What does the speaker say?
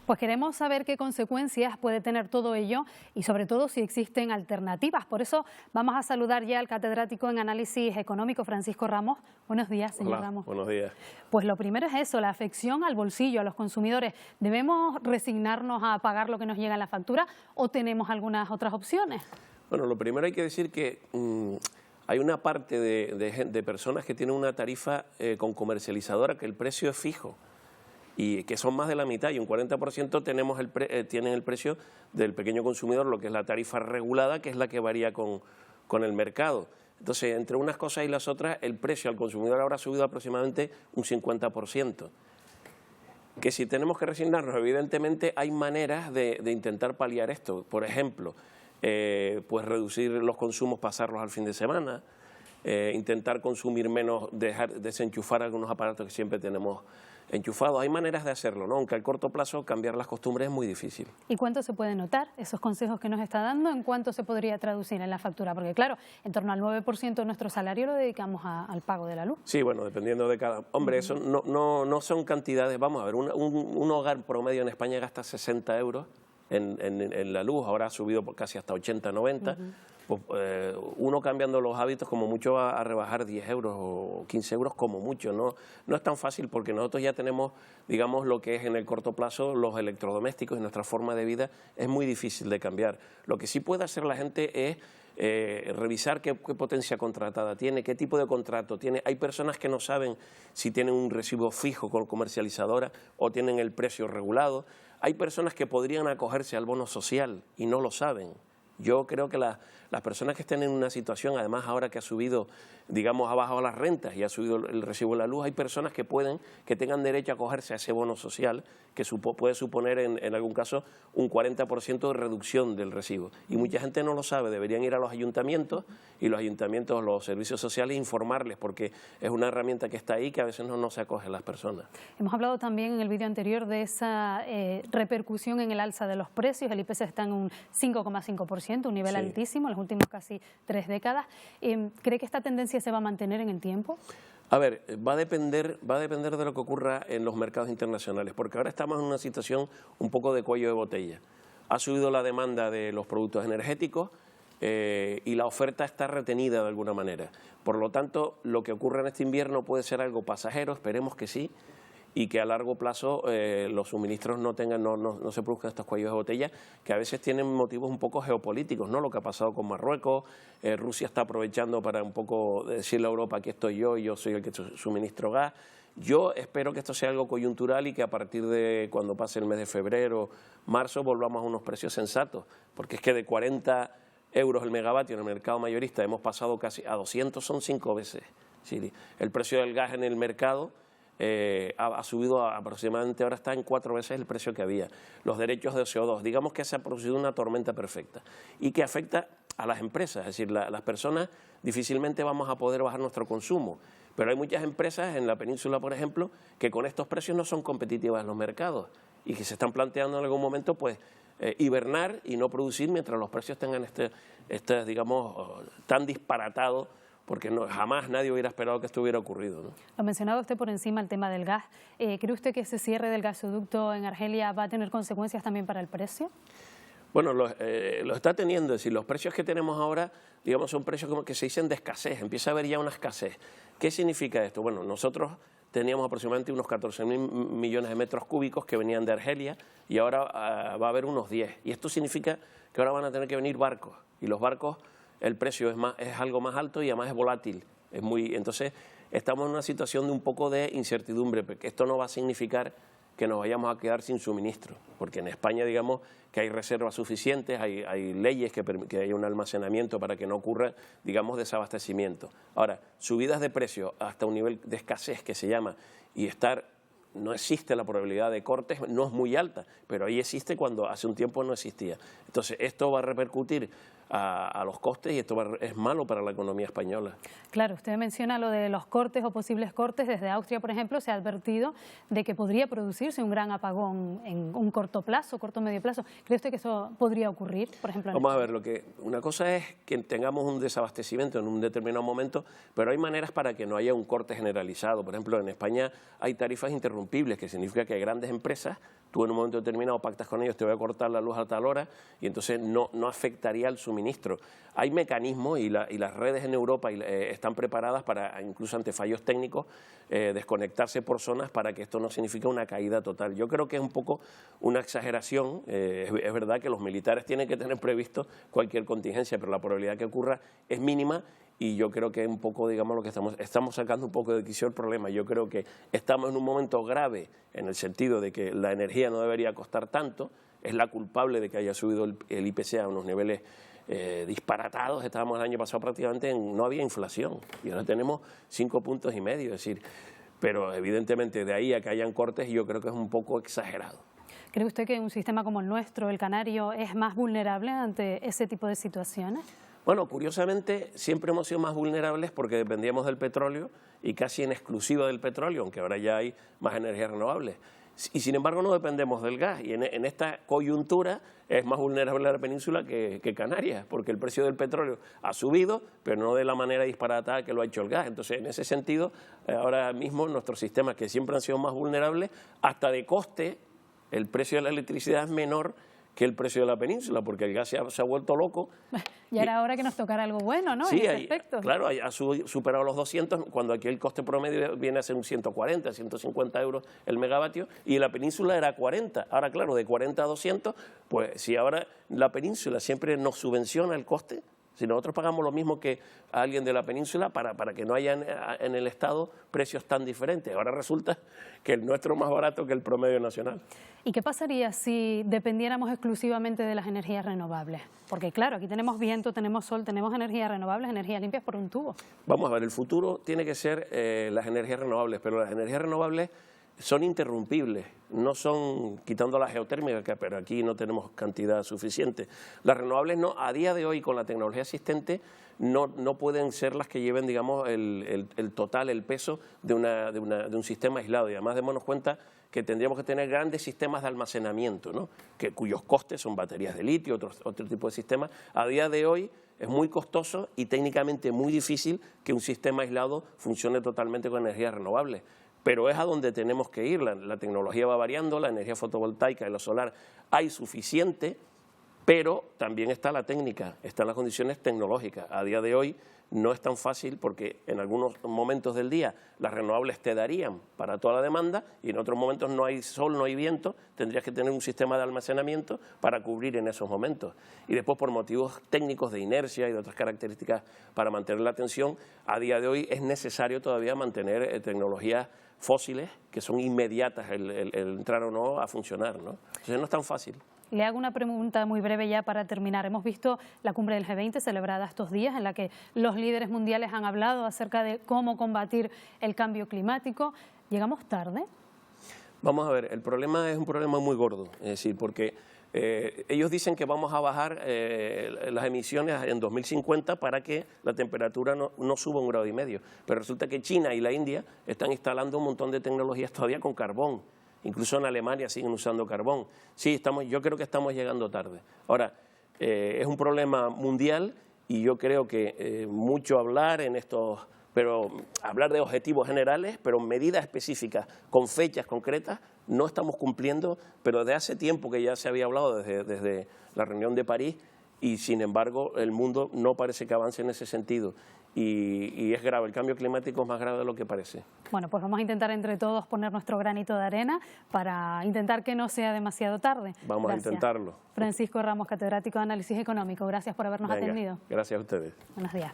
Pues queremos saber qué consecuencias puede tener todo ello y sobre todo si existen alternativas. Por eso vamos a saludar ya al catedrático en análisis económico, Francisco Ramos. Buenos días, señor Hola, Ramos. Buenos días. Pues lo primero es eso, la afección al bolsillo, a los consumidores. ¿Debemos resignarnos a pagar lo que nos llega en la factura o tenemos algunas otras opciones? Bueno, lo primero hay que decir que hay una parte de personas que tienen una tarifa con comercializadora que el precio es fijo y que son más de la mitad, y un 40% tienen el precio del pequeño consumidor, lo que es la tarifa regulada, que es la que varía con el mercado. Entonces, entre unas cosas y las otras, el precio al consumidor ahora ha subido aproximadamente un 50%. Que si tenemos que resignarnos, evidentemente hay maneras de intentar paliar esto. Por ejemplo, pues reducir los consumos, pasarlos al fin de semana, intentar consumir menos, desenchufar algunos aparatos que siempre tenemos enchufados. Hay maneras de hacerlo, ¿no? Aunque a corto plazo cambiar las costumbres es muy difícil. ¿Y cuánto se puede notar esos consejos que nos está dando? ¿En cuánto se podría traducir en la factura? Porque claro, en torno al 9% de nuestro salario lo dedicamos al pago de la luz. Sí, bueno, dependiendo de cada... Hombre, eso no son cantidades. Vamos a ver, un hogar promedio en España gasta 60 euros en la luz, ahora ha subido por casi hasta 80, 90. Pues, uno cambiando los hábitos como mucho va a rebajar 10 euros o 15 euros como mucho. No es tan fácil porque nosotros ya tenemos, digamos, lo que es en el corto plazo los electrodomésticos y nuestra forma de vida es muy difícil de cambiar. Lo que sí puede hacer la gente es revisar qué potencia contratada tiene, qué tipo de contrato tiene. Hay personas que no saben si tienen un recibo fijo con comercializadora o tienen el precio regulado. Hay personas que podrían acogerse al bono social y no lo saben. Yo creo que las personas que estén en una situación, además ahora que ha subido, digamos, ha bajado las rentas y ha subido el recibo de la luz, hay personas que tengan derecho a acogerse a ese bono social que puede suponer en algún caso un 40% de reducción del recibo. Y mucha gente no lo sabe, deberían ir a los ayuntamientos y los ayuntamientos, los servicios sociales, informarles, porque es una herramienta que está ahí que a veces no se acoge a las personas. Hemos hablado también en el vídeo anterior de esa repercusión en el alza de los precios. El IPC está en un 5,5%, un nivel altísimo en las últimas casi 3 décadas. ¿Cree que esta tendencia se va a mantener en el tiempo? A ver, va a depender de lo que ocurra en los mercados internacionales, porque ahora estamos en una situación un poco de cuello de botella. Ha subido la demanda de los productos energéticos y la oferta está retenida de alguna manera. Por lo tanto, lo que ocurre en este invierno puede ser algo pasajero, esperemos que sí, y que a largo plazo los suministros no se produzcan estos cuellos de botella, que a veces tienen motivos un poco geopolíticos, ¿no? Lo que ha pasado con Marruecos, Rusia está aprovechando para un poco decirle a Europa: aquí estoy yo soy el que suministro gas. Yo espero que esto sea algo coyuntural y que a partir de cuando pase el mes de febrero, marzo, volvamos a unos precios sensatos, porque es que de 40 euros el megavatio en el mercado mayorista hemos pasado casi a 200, son 5 veces. Sí, el precio del gas en el mercado ha subido aproximadamente, ahora está en 4 veces el precio que había. Los derechos de CO2, digamos que se ha producido una tormenta perfecta y que afecta a las empresas, es decir, las personas difícilmente vamos a poder bajar nuestro consumo, pero hay muchas empresas en la península, por ejemplo, que con estos precios no son competitivas en los mercados y que se están planteando en algún momento pues hibernar y no producir mientras los precios tengan digamos, tan disparatados, porque jamás nadie hubiera esperado que esto hubiera ocurrido, ¿no? Lo mencionaba usted por encima, el tema del gas. ¿Cree usted que ese cierre del gasoducto en Argelia va a tener consecuencias también para el precio? Bueno, lo está teniendo, es decir, los precios que tenemos ahora, digamos, son precios como que se dicen de escasez, empieza a haber ya una escasez. ¿Qué significa esto? Bueno, nosotros teníamos aproximadamente unos 14.000 millones de metros cúbicos que venían de Argelia y ahora va a haber unos 10. Y esto significa que ahora van a tener que venir barcos, y los barcos, el precio es algo más alto y además es volátil. Entonces, estamos en una situación de un poco de incertidumbre, porque esto no va a significar que nos vayamos a quedar sin suministro, porque en España, digamos, que hay reservas suficientes, hay leyes que haya un almacenamiento para que no ocurra, digamos, desabastecimiento. Ahora, subidas de precio hasta un nivel de escasez que se llama, y no existe la probabilidad de cortes, no es muy alta, pero ahí existe cuando hace un tiempo no existía. Entonces, esto va a repercutir a los costes y esto es malo para la economía española. Claro, usted menciona lo de los cortes o posibles cortes. Desde Austria, por ejemplo, se ha advertido de que podría producirse un gran apagón en un corto plazo, corto medio plazo. ¿Cree usted que eso podría ocurrir, por ejemplo? Vamos a ver, una cosa es que tengamos un desabastecimiento en un determinado momento, pero hay maneras para que no haya un corte generalizado. Por ejemplo, en España hay tarifas interrumpibles, que significa que hay grandes empresas, tú en un momento determinado pactas con ellos, te voy a cortar la luz a tal hora y entonces no afectaría el suministro. Hay mecanismos y las redes en Europa están preparadas para, incluso ante fallos técnicos, desconectarse por zonas para que esto no signifique una caída total. Yo creo que es un poco una exageración. Es verdad que los militares tienen que tener previsto cualquier contingencia, pero la probabilidad que ocurra es mínima. Y yo creo que es un poco, digamos, lo que estamos sacando un poco de quicio el problema. Yo creo que estamos en un momento grave en el sentido de que la energía no debería costar tanto, es la culpable de que haya subido el IPC a unos niveles disparatados. Estábamos el año pasado prácticamente no había inflación y ahora tenemos 5,5 puntos, es decir, pero evidentemente de ahí a que hayan cortes yo creo que es un poco exagerado. ¿Cree usted que un sistema como el nuestro, el canario, es más vulnerable ante ese tipo de situaciones? Bueno, curiosamente siempre hemos sido más vulnerables porque dependíamos del petróleo y casi en exclusiva del petróleo, aunque ahora ya hay más energías renovables. Y sin embargo no dependemos del gas y en esta coyuntura es más vulnerable la península que Canarias, porque el precio del petróleo ha subido, pero no de la manera disparatada que lo ha hecho el gas. Entonces, en ese sentido, ahora mismo nuestros sistemas, que siempre han sido más vulnerables, hasta de coste, el precio de la electricidad es menor que el precio de la península, porque el gas se ha vuelto loco. Ya era hora que nos tocara algo bueno, ¿no? Sí, en ese aspecto. Claro, ha superado los 200, cuando aquí el coste promedio viene a ser un 140, 150 euros el megavatio, y en la península era 40. Ahora, claro, de 40 a 200, pues si ahora la península siempre nos subvenciona el coste, si nosotros pagamos lo mismo que a alguien de la península para que no haya en el Estado precios tan diferentes. Ahora resulta que el nuestro es más barato que el promedio nacional. ¿Y qué pasaría si dependiéramos exclusivamente de las energías renovables? Porque claro, aquí tenemos viento, tenemos sol, tenemos energías renovables, energías limpias por un tubo. Vamos a ver, el futuro tiene que ser las energías renovables, pero las energías renovables son interrumpibles, no son, quitando la geotérmica, pero aquí no tenemos cantidad suficiente. Las renovables no, a día de hoy con la tecnología existente no pueden ser las que lleven, digamos, el total, el peso de un sistema aislado. Y además démonos cuenta que tendríamos que tener grandes sistemas de almacenamiento, ¿no? Cuyos costes son baterías de litio, otro tipo de sistemas. A día de hoy es muy costoso y técnicamente muy difícil que un sistema aislado funcione totalmente con energías renovables. Pero es a donde tenemos que ir, la tecnología va variando, la energía fotovoltaica y la solar hay suficiente, pero también está la técnica, están las condiciones tecnológicas. A día de hoy no es tan fácil porque en algunos momentos del día las renovables te darían para toda la demanda y en otros momentos no hay sol, no hay viento, tendrías que tener un sistema de almacenamiento para cubrir en esos momentos. Y después por motivos técnicos de inercia y de otras características para mantener la tensión, a día de hoy es necesario todavía mantener tecnologías fósiles que son inmediatas el entrar o no a funcionar, ¿no? Entonces no es tan fácil. Le hago una pregunta muy breve ya para terminar. Hemos visto la cumbre del G20 celebrada estos días en la que los líderes mundiales han hablado acerca de cómo combatir el cambio climático. ¿Llegamos tarde? Vamos a ver, el problema es un problema muy gordo, es decir, porque ellos dicen que vamos a bajar las emisiones en 2050 para que la temperatura no suba 1,5 grados, pero resulta que China y la India están instalando un montón de tecnologías todavía con carbón. Incluso en Alemania siguen usando carbón. Sí, yo creo que estamos llegando tarde. Ahora, es un problema mundial y yo creo que mucho hablar en estos, pero hablar de objetivos generales, pero medidas específicas con fechas concretas, no estamos cumpliendo, pero desde hace tiempo que ya se había hablado desde la reunión de París y sin embargo el mundo no parece que avance en ese sentido. Y es grave, el cambio climático es más grave de lo que parece. Bueno, pues vamos a intentar entre todos poner nuestro granito de arena para intentar que no sea demasiado tarde. Vamos a intentarlo. Francisco Ramos, catedrático de Análisis Económico, gracias por habernos atendido. Gracias a ustedes. Buenos días.